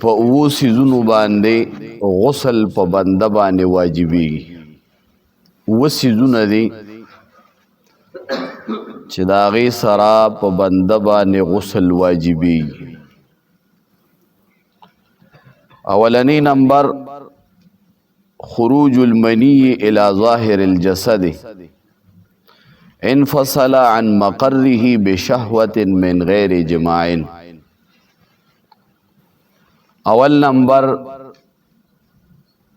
په اوو سیزونو باندې غسل په بنده باندې واجبېږي. اووه سیزونه دي چې د هغې سره په بنده باندې غسل واجبېږي. اولنی نمبر خروج المنی الى ظاهر الجسد انفصل عن مقره بشهوة من غیر جماع. اول نمبر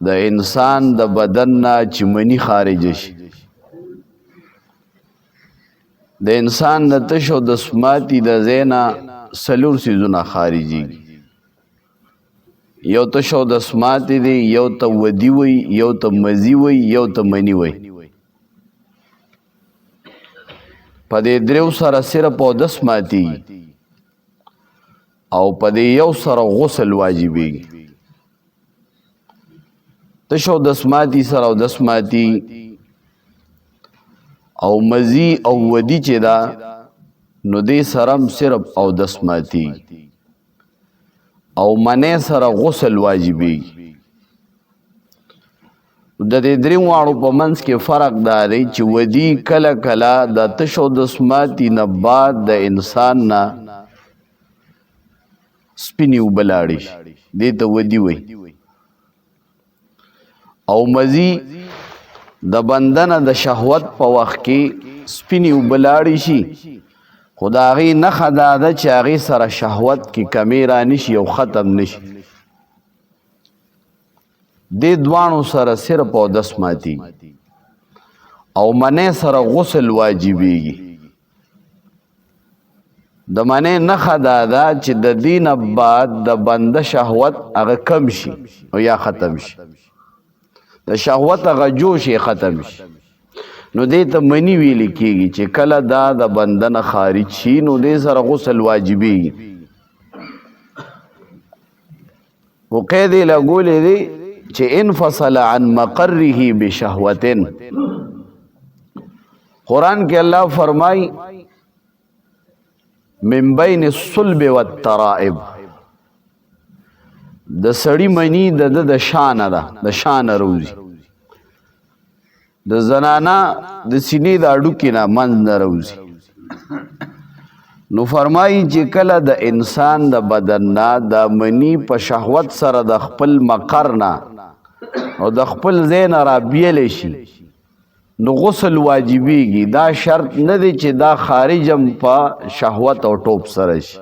د انسان د بدن نه چې منی خارج شي. د انسان د تشو د سماتی د زینا سلور سیزونه خارجیږي. یو تشو د سماتی دی، یو ته ودی وی، یو ته مزی وی، یو ته منی وی. په دې دریو سره صرف او د سماتی او په دې یو سره غسل واجبېږي. تشو د سماتی سره او د سماتی او مزی او ودی چې دا نو دې سرم صرف او د سماتی او منې سره غسل واجبېږي. د دې درې واړو په منځ کې فرق دا دی چې ودی کله کله د تشو د سماتی نه بعد د انسان نه سپینې اوبه لاړې شي، دې ته ودي وی. او مزی د بندنه د شهوت په وخت کې سپینې اوبه لاړې شي، خو د هغې نښه دا ده چې هغې سره شهوت کې کمې رانشي او ختم نشي. دې دواړو سره صرف او دس ماتي او منې سره غسل واجبېږي. د منې نښه دا ده چې د دې نه بعد د بنده شهوت هغه کم شي او یا ختم شي، د شهوت هغه جوش یې ختم شي. نو دې ته منی ویل کېږي چې کله دا د بنده نه خارج شي نو دې سره غسل واجبېږي. خو قید یې لګولې دی چې انفصل عن مقره بشهوتن. قرآن کې الله فرمای من بین الصلب والترائب، د سړی منی د شانه ده، د شانه روزي. د زنانا د سینې د اډوکې نه منځ نه روزي. نو فرمایي چې کله د انسان د بدن نه د منی په شهوت سره د خپل مقر نه او د خپل ځای نه رابیلی شي نو غسل واجبېږي. دا شرط نه دی چې دا خارجم په شهوت او ټوپ سره شي.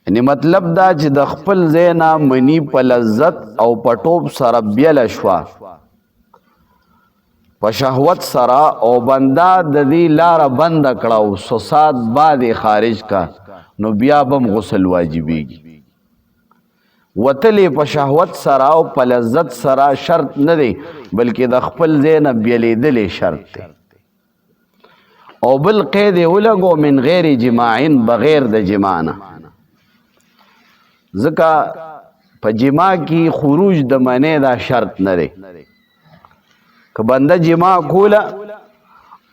یعنی مطلب دا چې د خپل ځای نه منی په لذت او په ټوپ سره بیله شوه په شهوت سره او بنده د دې لاره بنده کړه او څو ساعت بعد خارج کا نو بیا به هم غسل واجبېږي. وتلې په شهوت سره او په لذت سره شرط نه دی بلکې د خپل ځای نه بیلیدلې شرط دی. او بل قید یې ولګو من غیر جماع، بغیر د جماع نه. ځکه په جماع کې خروج د منې دا شرط نه دی. که بنده جماع کوله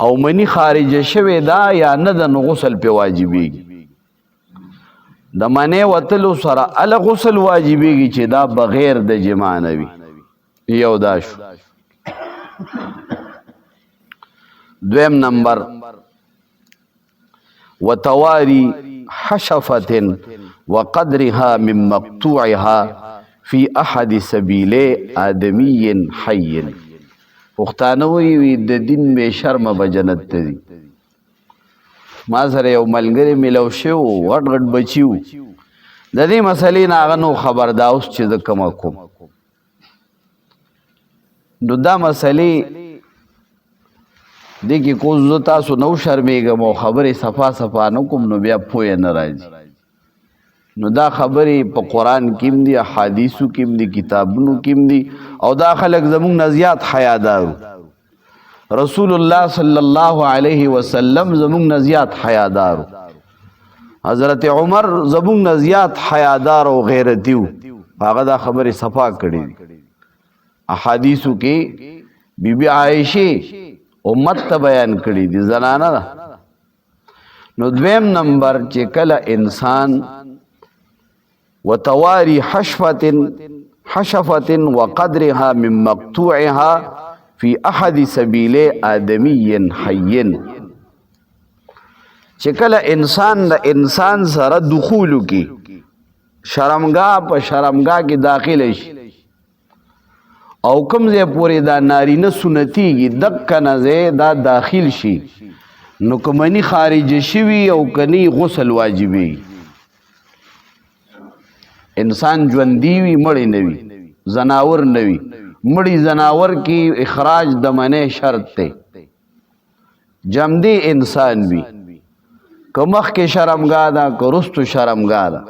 او منی خارج شوی دا یا نه د نو غسل پې واجبېږي. د منې وتلو سره ال غسل واجبېږي چې دا بغیر د جماع نه وي. یو دا شو. دویم نمبر وتواری حشفة وقدرها من مقطوعها في احد سبیلی آدمی حی. پښتانه وایي د دین بې شرمه به جنت ته ځي. ما سره یو ملګری میلاو شوی و، غټ غټ بچي و. د دې مسلې نه هغه نو خبر دا اوس چې زه کومه کوم. نو دا مسلې دې کې کو زه تاسو نو شرمېږم او خبرې صفا صفا نه کوم نو بیا پوهه نه راځي. نو دا خبرې په قرآن کې هم دي، احادیثو کې هم دي، کتابونو کې هم دي. او دا خلک زموږ نه زیات حیادارو. رسول الله صلی الله علیه وسلم زموږ نه زیات حیادارو. حضرت عمر زموږ نه زیات حیادار او غیرتی و. هغه دا خبرې صفا کړي دي. احادیثو کې بی بی عایشې امت ته بیان کړي دي، زنانه ده. نو دویم نمبر چې کله انسان وتواری حشفة وقدرها من مقطوعها فی احد سبیل آدمی حی. چې کله انسان د انسان سره دخولو کی شرمگاه په شرمگاه کې داخل شي او کوم ځای پورې دا نارینه سنتیږي دک نه دا داخل شي نو کومنی خارج شوي او کني غسل واجبي. انسان ژوندی وي مړی نه وي زناور نه وي مړی زناور کی اخراج د منع شرط ته جمدی انسان وي که مخکې شرمگاه ده که رستو شرمگاه ده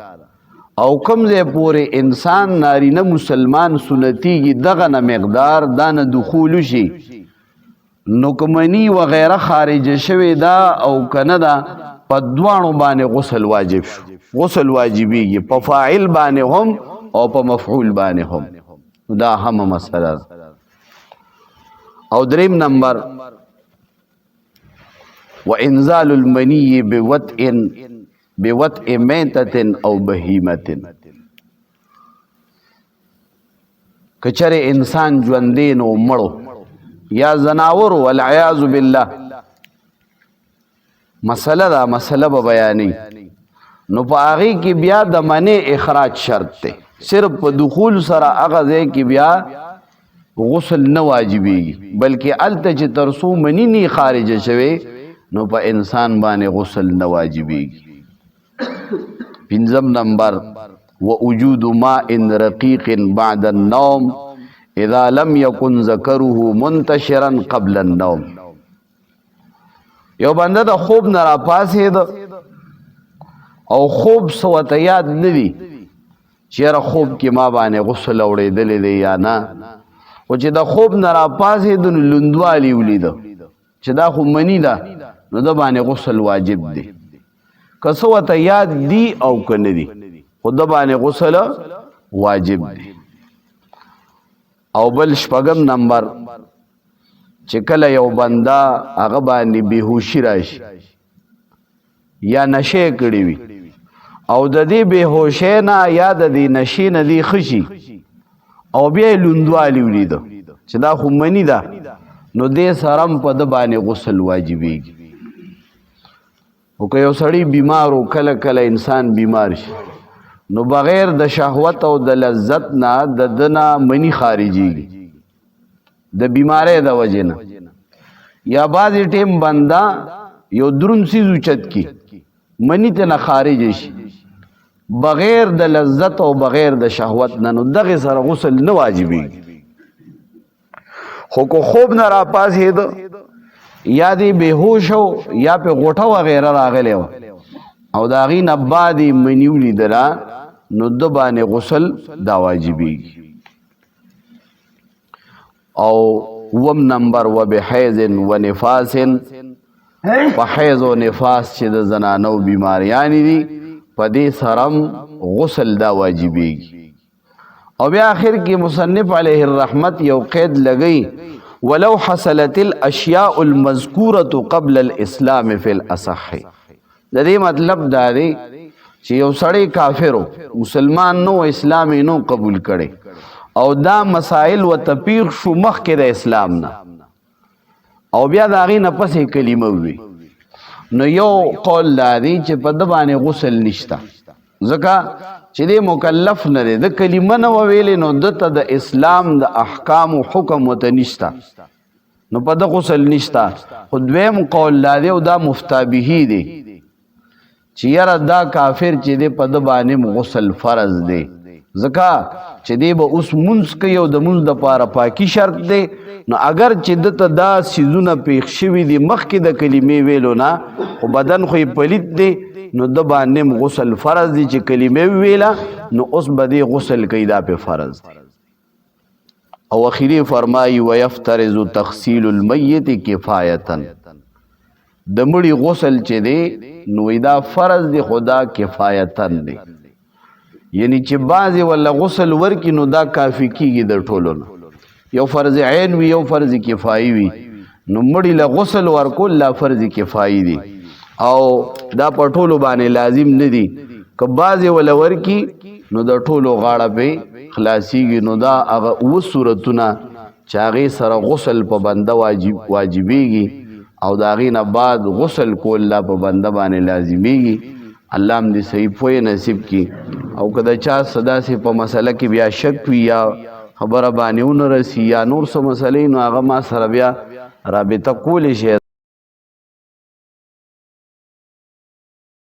او کوم ځای پورې انسان نارینه مسلمان سنتیږي دغه نه مقدار دا نه دخول شي نو کمنی وغیره خارج شوی دا او کنه دا په دواړو باندې غسل واجب شو. غسل واجبیږي په فاعل باندې هم او په مفعول باندې هم. دا هم مسله. او دریم نمبر وانزال المنی بوطء میتة او بهیمة. کچره انسان ژوندی نو مړو یا زناور والعیاذ بالله مسله دا مسله به بیانی نو په هغې کې بیا د منع اخراج شرط دی. صرف په دخول سره هغه ځای کې بیا غسل نه واجبېږي بلکې هلته چې تر څو مني نه خارجه شوې نو په انسان باندې غسل نه واجبېږي. پنځم نمبر ووجود ماء رقیق بعد النوم اذا لم يكن ذکره منتشرا قبل النوم. یو بنده د خوب نه راپاڅېد او خوب سوته یاد نه دي چېره خوب کې ما باندې غسل اوړېدلی دی یا نه خو چې د خوب نه راپاڅېد نو لوندوالي ولیده چې دا خو مني ده نو د باندې غسل واجب دی. که څه ورته یاد دي او که نه دي خو د باندې غسل واجب دی. او بل شپږم نمبر چې کله یو بنده هغه باندې بېهوشي راشي یا نشې کړې وي او د دې بېهوشۍ نه یا د دې نشې نه دې ښه شي او بیا یې لوندوالي ولیده چې دا خو مني ده نو دې سره هم په ده باندې غسل واجبېږي. خو که یو سړی بیمار و کله کله انسان بیمار شي نو بغیر د شهوت او د لذت نه د ده نه مني خارجېږي د بیمارۍ د وجې نه. یا بعضې ټیم بنده یو دروند څیز اوچت کي مني ته نه خارج شي بغیر د لذت او بغیر د شهوت نه نو دغې سره غسل نه واجبېږي. خو که خوب نه راپاڅېد یا دې بېهوش و یا پې غوټه وغیره راغلی وه او د هغې نه بعد یې مني ولیدله نو ده باندې غسل دا واجبېږي. او اووم نمبر وبحیض و نفاس. په حیض او نفاس چې د زنانو بیماریانې دي په دې سره غسل دا واجبېږي. او بیا آخر کې مصنف علیه الرحمت یو قید لګی ولو حصلت الاشیاء المذکورة قبل الاسلام فی الاصح. د دې مطلب دا دی چې یو سړی کافر مسلمان نو اسلام یې نو قبول کړي او دا مسائل ورته پیښ شو مخکې د اسلام نه او بیا د هغې نه پسې کلمه ووي نو یو قول دا دی چې په ده باندې غسل نشته ځکه چې دی مکلف نه دی د کلمه نه وویلې نو ده ته د اسلام د احکامو حکم ورته نشته نو په ده غسل نشته. خو دویم قول دا دی او دا مفتابهي دی چې یاره دا کافر چې دی په ده باندې غسل فرض دی ځکه چې دی به اوس مونځ کوي او د مونځ دپاره پاکي شرط دی نو اگر چې ده ته دا څیزونه پېښ شوي دي مخکې د کلمې ویلو نه خو بدن خو یې پلید دی نو ده باندې غسل فرض دی چې کلمې وویله نو اوس به دی غسل کوي دا پې فرض دی. او اخري فرمایي ویفترض تغسیل المیت کفایتا. د مړي غسل چې دی نو دا فرض دی خو دا کفایتا دی یعنی چې بعضې ولا غسل ورکي نو دا کافي کېږي د ټولو نه. یو فرض عین وي یو فرض کفایي وي نو مړي له غسل ورکول لا فرض کفایي دي او دا په ټولو باندې لازم نه دي. که بعضې ولا ورکي نو د ټولو غاړه په خلاصيږي. نو دا هغه اوه صورتونه چې هغې سره غسل په بنده واجبېږي او د هغې نه بعد غسل کول لا په بنده باندې لازمیږي. الله هم دې صحیح پوهې نصیب کړي. او که د چا څه داسې په مسله کې بیا شک وي یا خبره باندې ونه رسي یا نور څه مسلې، نو هغه ما سره بیا رابطه کولی شي.